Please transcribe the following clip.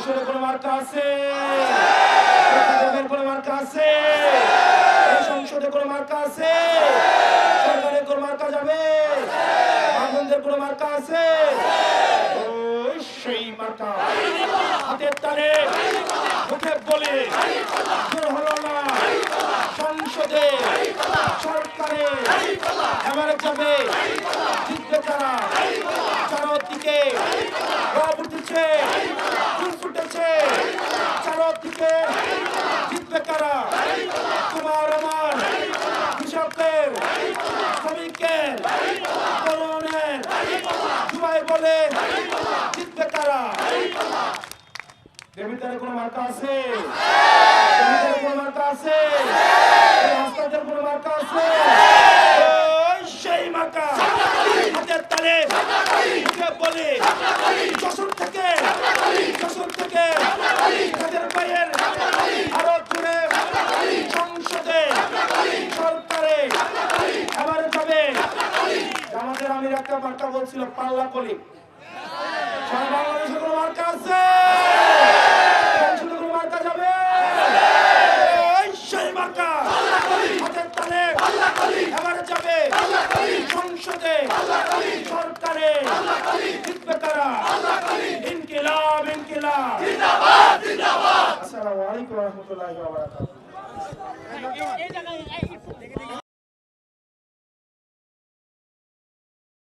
সংসদে কোনো মার্কা আছে? কোনো মার্কা আছে? এই সংসদে কোনো মার্কা আছে? সরকারের কোনো মার্কা যাবে? আনন্দের কোনো মার্কা আছে? ওই সেই মার্কা হাতের তালে মুখে বলে হলো না সংসদে সরকারে এবারে যাবে জিতবে তারা। চারদিকে উঠেছে ফুল ফুটেছে, চারদিকে জিতবে কারা? তোমার আমার কৃষকের, শ্রমিকের, তরুণের সবাই বলে জিতবে কারা? দেবিতার কোনো মার্কা আছে? দেবিতার কোনো মার্কা আছে? হাসপাতালের কোনো মার্কা আছে? সেই মার্কা হাতের তালে বলে যশোর থেকে তাদের ভাইয়ের আরো জুড়ে সংসদে সরকারে এবার যাবে। আমাদের আমির একটা মার্কা বলছিল পাল্লা কলি। সারা বাংলাদেশে কোনো মার্কা আছে? সংসদে কোনো মার্কা যাবে? সেই মার্কা হাতের তালে এবার যাবে সংসদে সরকারে জিতবে তারা। ইনকিলাব ইনকিলাব জিন্দাবাদ জিন্দাবাদ। আসসালামু আলাইকুম ওয়া রাহমাতুল্লাহি ওয়া বারাকাতুহু।